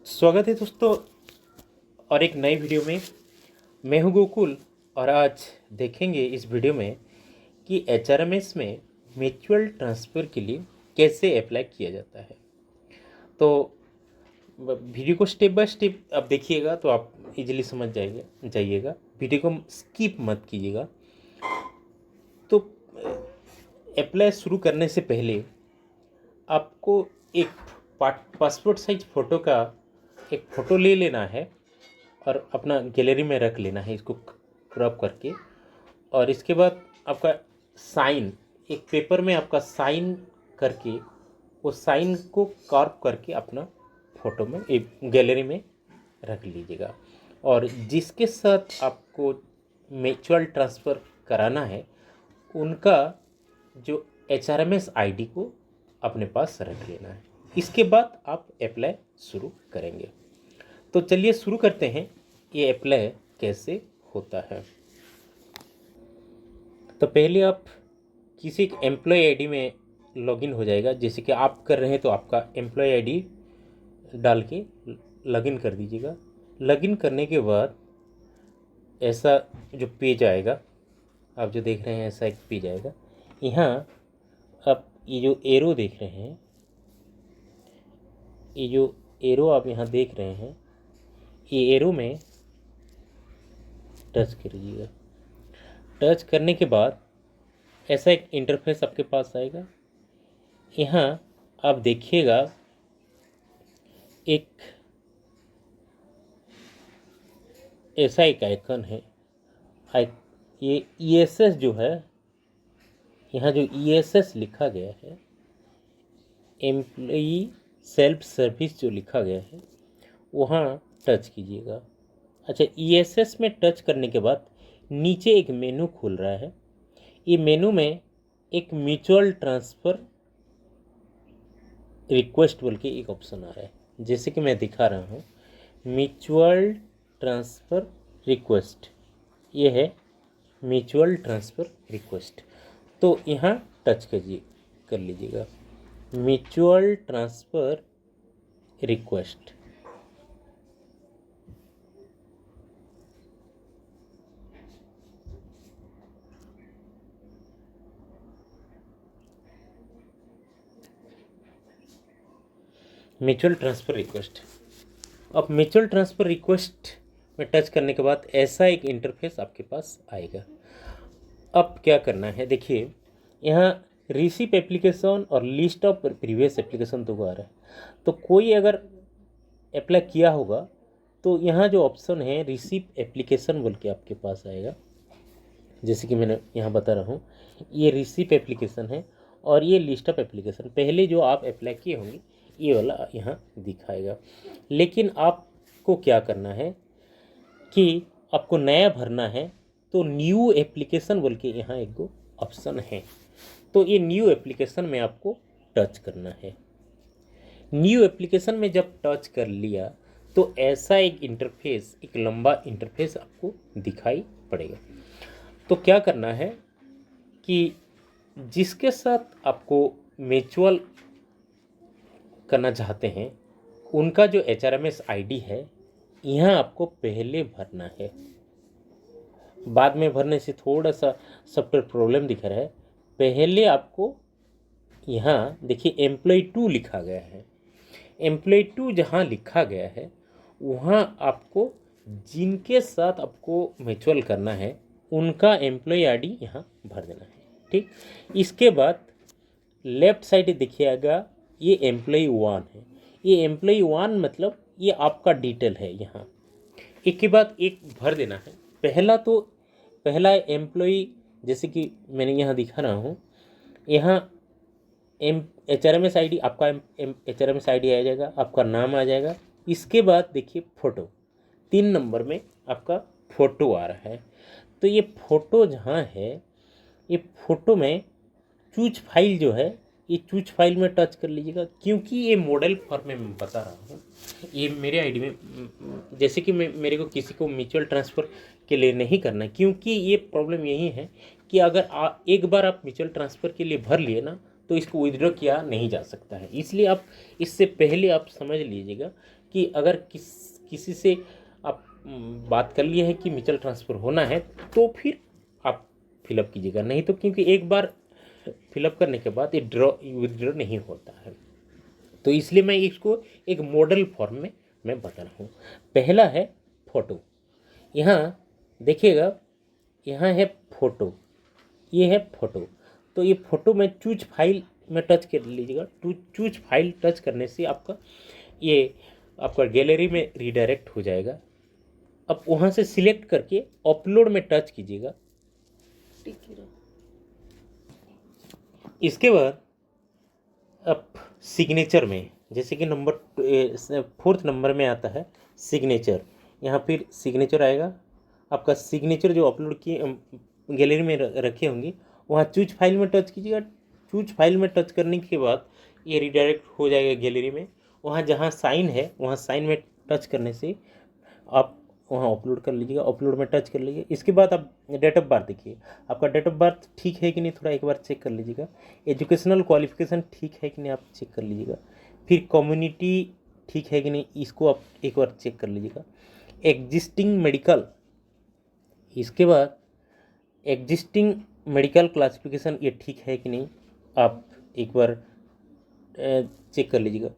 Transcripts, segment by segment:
स्वागत है दोस्तों और एक नई वीडियो में। मैं हूं गोकुल और आज देखेंगे इस वीडियो में कि एचआरएमएस में म्यूचुअल ट्रांसफ़र के लिए कैसे अप्लाई किया जाता है। तो वीडियो को स्टेप बाय स्टेप आप देखिएगा तो आप इजीली समझ जाइएगा। वीडियो को स्किप मत कीजिएगा। तो अप्लाई शुरू करने से पहले आपको एक पासपोर्ट साइज फ़ोटो का एक फ़ोटो ले लेना है और अपना गैलरी में रख लेना है इसको क्रॉप करके। और इसके बाद आपका साइन एक पेपर में आपका साइन करके वो साइन को कार्व करके अपना फ़ोटो में एक गैलरी में रख लीजिएगा। और जिसके साथ आपको म्यूचुअल ट्रांसफ़र कराना है उनका जो एचआरएमएस आईडी को अपने पास रख लेना है। इसके बाद आप अप्लाई शुरू करेंगे। तो चलिए शुरू करते हैं ये अप्लाई कैसे होता है। तो पहले आप किसी एक एम्प्लॉय आईडी में लॉगिन हो जाएगा। जैसे कि आप कर रहे हैं तो आपका एम्प्लॉय आईडी डाल के लॉगिन कर दीजिएगा। लॉगिन करने के बाद ऐसा जो पेज आएगा, आप जो देख रहे हैं ऐसा एक पेज आएगा। यहाँ आप ये जो एरो देख रहे हैं, ये जो एरो आप यहाँ देख रहे हैं, ये एरो में टच करिएगा। टच करने के बाद ऐसा एक इंटरफेस आपके पास आएगा। यहाँ आप देखिएगा एक ऐसा एक आइकन है। ये ईएसएस जो है, यहाँ जो ईएसएस लिखा गया है, एम्प्लॉई सेल्फ सर्विस जो लिखा गया है, वहाँ टच कीजिएगा। अच्छा, ईएसएस में टच करने के बाद नीचे एक मेनू खुल रहा है। ये मेनू में एक म्यूचुअल ट्रांसफ़र रिक्वेस्ट बोल के एक ऑप्शन आ रहा है। जैसे कि मैं दिखा रहा हूँ, म्यूचुअल ट्रांसफ़र रिक्वेस्ट, ये है म्यूचुअल ट्रांसफ़र रिक्वेस्ट। तो यहाँ टच कर लीजिएगा, mutual transfer request. Mutual transfer request. अब म्यूचुअल ट्रांसफ़र रिक्वेस्ट में टच करने के बाद ऐसा एक इंटरफेस आपके पास आएगा। अब क्या करना है, देखिए यहाँ रिसीप एप्लीकेशन और लिस्ट ऑफ प्रीवियस एप्लीकेशन तो आ रहा है। तो कोई अगर अप्लाई किया होगा तो यहाँ जो ऑप्शन है रिसीप एप्लीकेशन बोल के आपके पास आएगा। जैसे कि मैंने यहाँ बता रहा हूँ, ये रिसीप एप्लीकेशन है और ये लिस्ट ऑफ एप्लीकेशन पहले जो आप अप्लाई किए होंगे ये वाला यहाँ दिखाएगा। लेकिन आपको क्या करना है कि आपको नया भरना है तो न्यू एप्लीकेशन बोल के यहाँ एक दो ऑप्शन है। तो ये न्यू एप्लीकेशन में आपको टच करना है। न्यू एप्लीकेशन में जब टच कर लिया तो ऐसा एक इंटरफेस, एक लंबा इंटरफेस आपको दिखाई पड़ेगा। तो क्या करना है कि जिसके साथ आपको म्यूचुअल करना चाहते हैं उनका जो एचआरएमएस आईडी है यहाँ आपको पहले भरना है। बाद में भरने से थोड़ा सा सॉफ्टवेयर प्रॉब्लम दिख रहा है। पहले आपको यहाँ देखिए एम्प्लॉय 2 लिखा गया है। एम्प्लॉय 2 जहाँ लिखा गया है वहाँ आपको जिनके साथ आपको म्यूचुअल करना है उनका एम्प्लॉय आईडी यहाँ भर देना है। ठीक, इसके बाद लेफ्ट साइड देखिएगा, ये एम्प्लॉय 1 है। ये एम्प्लॉय 1 मतलब ये आपका डिटेल है। यहाँ एक के बाद एक भर देना है। पहला एम्प्लॉय, जैसे कि मैंने यहाँ दिखा रहा हूँ, यहाँ एचआरएमएस आईडी, आपका एचआरएमएस आईडी आ जाएगा, आपका नाम आ जाएगा। इसके बाद देखिए फ़ोटो, 3 नंबर में आपका फ़ोटो आ रहा है। तो ये फ़ोटो जहाँ है, ये फ़ोटो में चूज फाइल जो है, ये चूज फाइल में टच कर लीजिएगा। क्योंकि ये मॉडल फॉर्म में मैं बता रहा हूँ, ये मेरे आईडी में, जैसे कि मेरे को किसी को म्यूचुअल ट्रांसफ़र के लिए नहीं करना है। क्योंकि ये प्रॉब्लम यही है कि अगर एक बार आप म्यूचुअल ट्रांसफ़र के लिए भर लिए ना तो इसको विथड्रॉ किया नहीं जा सकता है। इसलिए आप इससे पहले आप समझ लीजिएगा कि अगर किसी से आप बात कर लिए हैं कि म्यूचुअल ट्रांसफ़र होना है तो फिर आप फिलअप कीजिएगा, नहीं तो क्योंकि एक बार फिलअप करने के बाद ये विथड्रॉ नहीं होता है। तो इसलिए मैं इसको एक मॉडल फॉर्म में मैं बता रहा हूँ। पहला है फ़ोटो। यहाँ देखिएगा, यहाँ है फ़ोटो, ये है फ़ोटो। तो ये फ़ोटो में चूज फाइल में टच कर लीजिएगा। चूज फाइल टच करने से आपका गैलरी में रीडायरेक्ट हो जाएगा। अब वहाँ से सिलेक्ट करके अपलोड में टच कीजिएगा। इसके बाद अब सिग्नेचर में, जैसे कि नंबर 4th नंबर में आता है सिग्नेचर, यहाँ फिर सिग्नेचर आएगा। आपका सिग्नेचर जो अपलोड किए गैलरी में रखे होंगे वहाँ चूज फाइल में टच कीजिएगा। चूज फाइल में टच करने के बाद ये रिडायरेक्ट हो जाएगा गैलरी में। वहाँ जहाँ साइन है वहाँ साइन में टच करने से आप वहाँ अपलोड कर लीजिएगा। अपलोड में टच कर लीजिए। इसके बाद आप डेट ऑफ बर्थ देखिए, आपका डेट ऑफ बर्थ ठीक है कि नहीं, थोड़ा एक बार चेक कर लीजिएगा। एजुकेशनल क्वालिफिकेशन ठीक है कि नहीं, आप चेक कर लीजिएगा। फिर कम्युनिटी ठीक है कि नहीं, इसको आप एक बार चेक कर लीजिएगा। एग्जिस्टिंग मेडिकल, इसके बाद एग्जिस्टिंग मेडिकल क्लासिफिकेशन ये ठीक है कि नहीं, आप एक बार चेक कर लीजिएगा।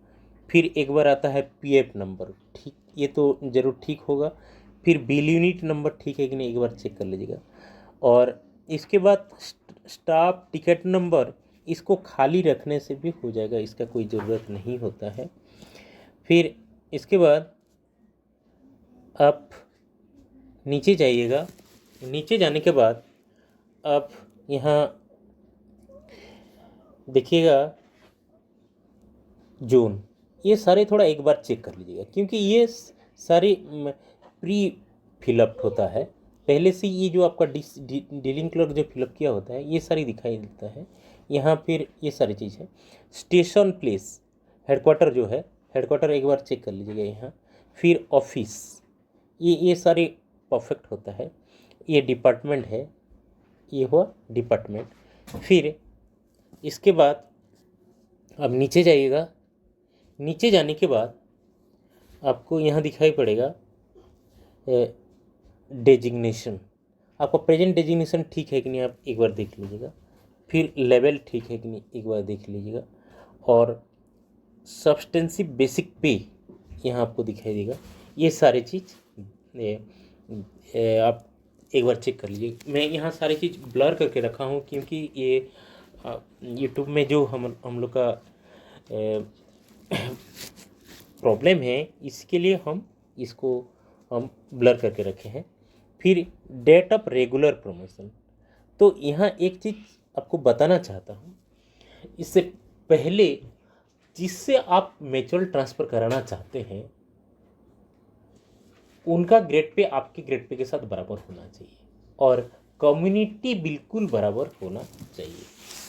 फिर एक बार आता है पीएफ नंबर, ठीक, ये तो ज़रूर ठीक होगा। फिर बिल यूनिट नंबर ठीक है कि नहीं, एक बार चेक कर लीजिएगा। और इसके बाद स्टाफ टिकट नंबर, इसको खाली रखने से भी हो जाएगा, इसका कोई ज़रूरत नहीं होता है। फिर इसके बाद आप नीचे जाइएगा। नीचे जाने के बाद आप यहाँ देखिएगा जोन, ये सारे थोड़ा एक बार चेक कर लीजिएगा, क्योंकि ये सारे प्री फिलअप होता है पहले से। ये जो आपका डीलिंग क्लर्क जो फिलअप किया होता है ये सारी दिखाई देता है यहाँ। फिर ये सारी चीज़ है। स्टेशन प्लेस, हेडक्वार्टर जो है, हेडक्वार्टर एक बार चेक कर लीजिएगा यहाँ। फिर ऑफिस, ये सारे परफेक्ट होता है। ये डिपार्टमेंट है, ये हुआ डिपार्टमेंट। फिर इसके बाद अब नीचे जाइएगा। नीचे जाने के बाद आपको यहाँ दिखाई पड़ेगा डेजिग्नेशन, आपका प्रेजेंट डेजिग्नेशन ठीक है कि नहीं, आप एक बार देख लीजिएगा। फिर लेवल ठीक है कि नहीं, एक बार देख लीजिएगा। और सब्सटेंसिव बेसिक पे यहाँ आपको दिखाई देगा। ये सारी चीज़ आप एक बार चेक कर लीजिए। मैं यहाँ सारी चीज़ ब्लर करके रखा हूँ क्योंकि ये यूट्यूब में जो हम लोग का प्रॉब्लम है, इसके लिए हम ब्लर करके रखे हैं। फिर डेट ऑफ रेगुलर प्रमोशन, तो यहाँ एक चीज़ आपको बताना चाहता हूँ। इससे पहले जिससे आप म्यूचुअल ट्रांसफ़र कराना चाहते हैं उनका ग्रेड पे आपके ग्रेड पे के साथ बराबर होना चाहिए, और कम्युनिटी बिल्कुल बराबर होना चाहिए,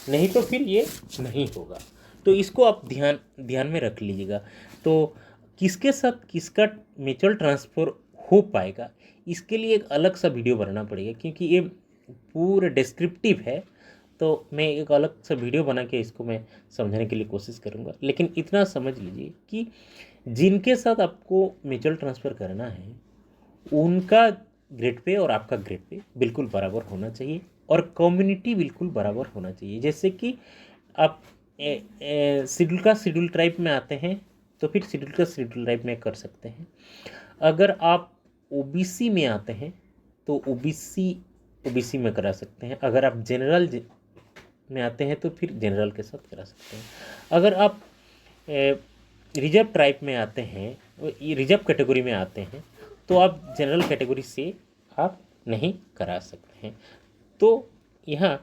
नहीं तो फिर ये नहीं होगा। तो इसको आप ध्यान में रख लीजिएगा। तो किसके साथ किसका म्यूचुअल ट्रांसफ़र हो पाएगा, इसके लिए एक अलग सा वीडियो बनाना पड़ेगा, क्योंकि ये पूरा डिस्क्रिप्टिव है। तो मैं एक अलग सा वीडियो बना के इसको मैं समझाने के लिए कोशिश करूँगा। लेकिन इतना समझ लीजिए कि जिनके साथ आपको म्यूचुअल ट्रांसफ़र करना है उनका ग्रेड पे और आपका ग्रेड पे बिल्कुल बराबर होना चाहिए, और कम्युनिटी बिल्कुल बराबर होना चाहिए। जैसे कि आप शेड्यूल ट्राइब में आते हैं तो फिर शेड्यूल ट्राइब में कर सकते हैं। अगर आप ओबीसी में आते हैं तो ओबीसी में करा सकते हैं। अगर आप जनरल में आते हैं तो फिर जनरल के साथ करा सकते हैं। अगर आप रिजर्व ट्राइब में आते हैं, रिजर्व कैटेगरी में आते हैं, तो आप जनरल कैटेगरी से आप नहीं करा सकते हैं। तो यहाँ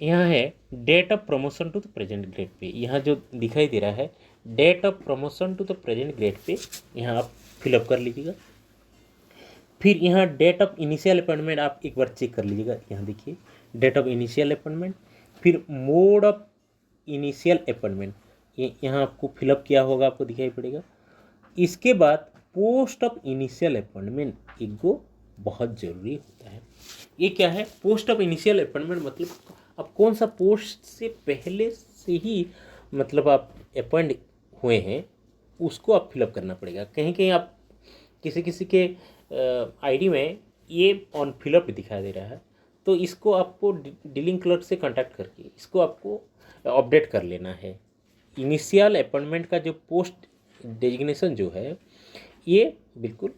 है date of promotion to the present grade pay, यहाँ जो दिखाई दे रहा है date of promotion to the present grade pay, यहाँ आप फिलअप कर लीजिएगा। फिर यहाँ डेट ऑफ इनिशियल अपॉइंटमेंट आप एक बार चेक कर लीजिएगा। यहाँ देखिए डेट ऑफ इनिशियल अपॉइंटमेंट, फिर मोड ऑफ इनिशियल अपॉइंटमेंट, ये यहाँ आपको फिलअप किया होगा, आपको दिखाई पड़ेगा। इसके बाद पोस्ट ऑफ इनिशियल अपॉइंटमेंट एक को बहुत ज़रूरी होता है। ये क्या है? पोस्ट ऑफ इनिशियल अपॉइंटमेंट मतलब आप कौन सा पोस्ट से पहले से ही मतलब आप अपॉइंट हुए हैं, उसको आप फिलअप करना पड़ेगा। कहीं कहीं आप किसी किसी के आईडी में ये ऑन फिलअप दिखाई दे रहा है, तो इसको आपको डीलिंग क्लर्क से कांटेक्ट करके इसको आपको अपडेट कर लेना है। इनिशियल अपॉइंटमेंट का जो पोस्ट डेजिग्नेशन जो है ये बिल्कुल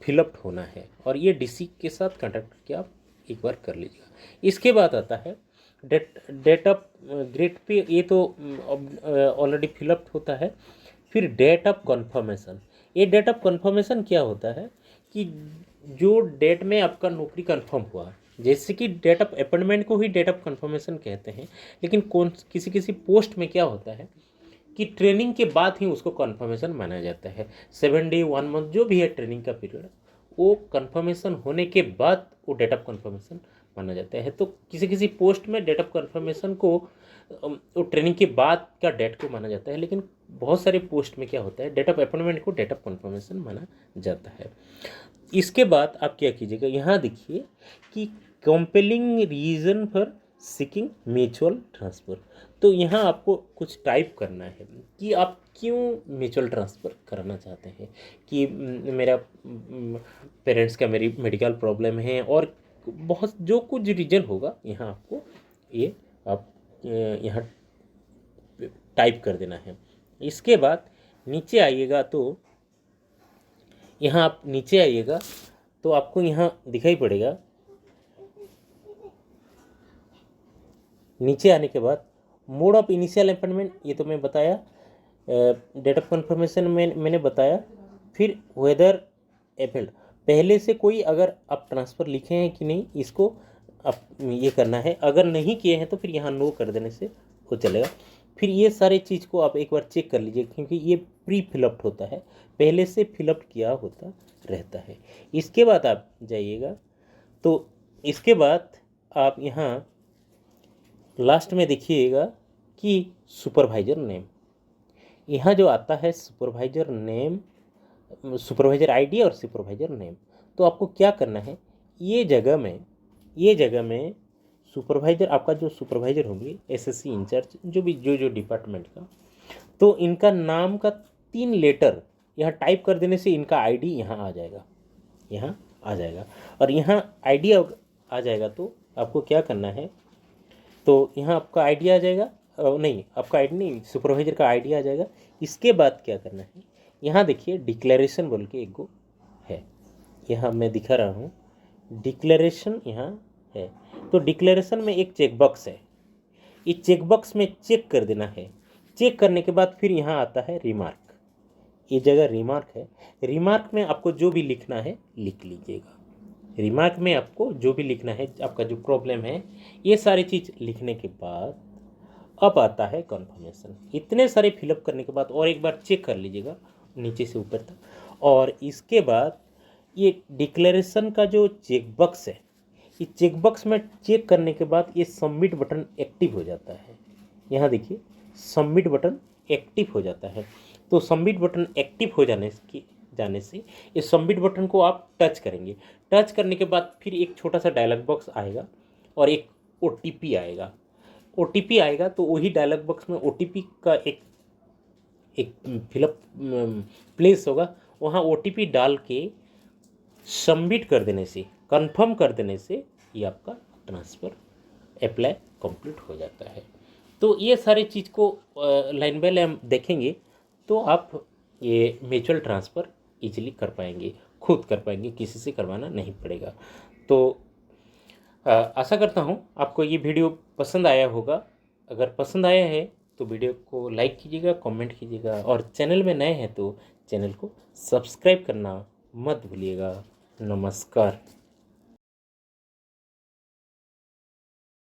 फिलअप होना है, और ये डीसी के साथ कांटेक्ट करके आप एक बार कर लीजिएगा। इसके बाद आता है डेट ऑफ ग्रेड पे, ये तो ऑलरेडी फिलअप होता है। फिर डेट ऑफ कन्फर्मेशन, ये डेट ऑफ कन्फर्मेशन क्या होता है कि जो डेट में आपका नौकरी कंफर्म हुआ, जैसे कि डेट ऑफ अपॉइंटमेंट को ही डेट ऑफ कन्फर्मेशन कहते हैं, लेकिन कौन किसी किसी पोस्ट में क्या होता है कि ट्रेनिंग के बाद ही उसको कन्फर्मेशन माना जाता है। 7 डे 1 मंथ जो भी है ट्रेनिंग का पीरियड, वो कन्फर्मेशन होने के बाद वो डेट ऑफ कन्फर्मेशन माना जाता है। तो किसी किसी पोस्ट में डेट ऑफ कन्फर्मेशन को वो ट्रेनिंग के बाद का डेट को माना जाता है, लेकिन बहुत सारे पोस्ट में क्या होता है डेट ऑफ अपॉइंटमेंट को डेट ऑफ कन्फर्मेशन माना जाता है। इसके बाद आप क्या कीजिएगा, यहाँ देखिए कि compelling reason for seeking mutual transfer. तो यहाँ आपको कुछ टाइप करना है कि आप क्यों म्यूचुअल ट्रांसफ़र कराना चाहते हैं, कि मेरा पेरेंट्स का मेरी मेडिकल प्रॉब्लम है, और बहुत जो कुछ रीज़न होगा यहाँ आपको ये आप यहाँ टाइप कर देना है। इसके बाद नीचे आइएगा, तो यहाँ आप नीचे आइएगा तो आपको यहाँ दिखाई पड़ेगा। नीचे आने के बाद मोड ऑफ इनिशियल अपॉइंटमेंट, ये तो मैं बताया, डेट ऑफ कन्फर्मेशन में मैंने बताया। फिर वेदर एफेल्ड, पहले से कोई अगर आप ट्रांसफ़र लिखे हैं कि नहीं, इसको आप ये करना है। अगर नहीं किए हैं तो फिर यहाँ नो कर देने से हो चलेगा। फिर ये सारे चीज़ को आप एक बार चेक कर लीजिए, क्योंकि ये प्री फिलअप होता है, पहले से फिलअप किया होता रहता है। इसके बाद आप जाइएगा, तो इसके बाद आप यहाँ लास्ट में देखिएगा कि सुपरवाइज़र नेम, यहाँ जो आता है सुपरवाइज़र नेम, सुपरवाइज़र आईडी और सुपरवाइज़र नेम, तो आपको क्या करना है, ये जगह में सुपरवाइज़र, आपका जो सुपरवाइज़र होंगे एसएससी इंचार्ज, जो भी जो डिपार्टमेंट का, तो इनका नाम का 3 लेटर यहाँ टाइप कर देने से इनका आईडी यहाँ आ जाएगा, और यहाँ आईडी आ जाएगा। तो आपको क्या करना है, तो यहाँ आपका आईडी आ जाएगा, नहीं आपका आईडी नहीं, सुपरवाइज़र का आईडी आ जाएगा। इसके बाद क्या करना है, यहाँ देखिए डिक्लेरेशन बोल के एक गो है, यहाँ मैं दिखा रहा हूँ, डिक्लेरेशन यहाँ है। तो डिक्लेरेशन में एक चेकबॉक्स है, इस चेकबॉक्स में चेक कर देना है। चेक करने के बाद फिर यहाँ आता है रिमार्क, ये जगह रिमार्क है। रिमार्क में आपको जो भी लिखना है लिख लीजिएगा। रिमार्क में आपको जो भी लिखना है, आपका जो प्रॉब्लम है, ये सारी चीज़ लिखने के बाद अब आता है कन्फर्मेशन। इतने सारे फिलअप करने के बाद और एक बार चेक कर लीजिएगा नीचे से ऊपर तक, और इसके बाद ये डिक्लेरेशन का जो चेकबॉक्स है, इस चेकबॉक्स में चेक करने के बाद ये सबमिट बटन एक्टिव हो जाता है। यहाँ देखिए सबमिट बटन एक्टिव हो जाता है। तो सबमिट बटन एक्टिव हो जाने से इस सबमिट बटन को आप टच करेंगे। टच करने के बाद फिर एक छोटा सा डायलॉग बॉक्स आएगा और एक ओटीपी आएगा। ओटीपी आएगा तो वही डायलॉग बॉक्स में ओटीपी का एक फिलअप प्लेस होगा, वहाँ ओटीपी डाल के सबमिट कर देने से, कंफर्म कर देने से ये आपका ट्रांसफ़र अप्लाई कंप्लीट हो जाता है। तो ये सारे चीज़ को लाइन बाय लाइन देखेंगे तो आप ये म्यूचुअल ट्रांसफ़र इजीली कर पाएंगे, खुद कर पाएंगे, किसी से करवाना नहीं पड़ेगा। तो आशा करता हूँ आपको ये वीडियो पसंद आया होगा। अगर पसंद आया है तो वीडियो को लाइक कीजिएगा, कमेंट कीजिएगा, और चैनल में नए हैं तो चैनल को सब्सक्राइब करना मत भूलिएगा। नमस्कार।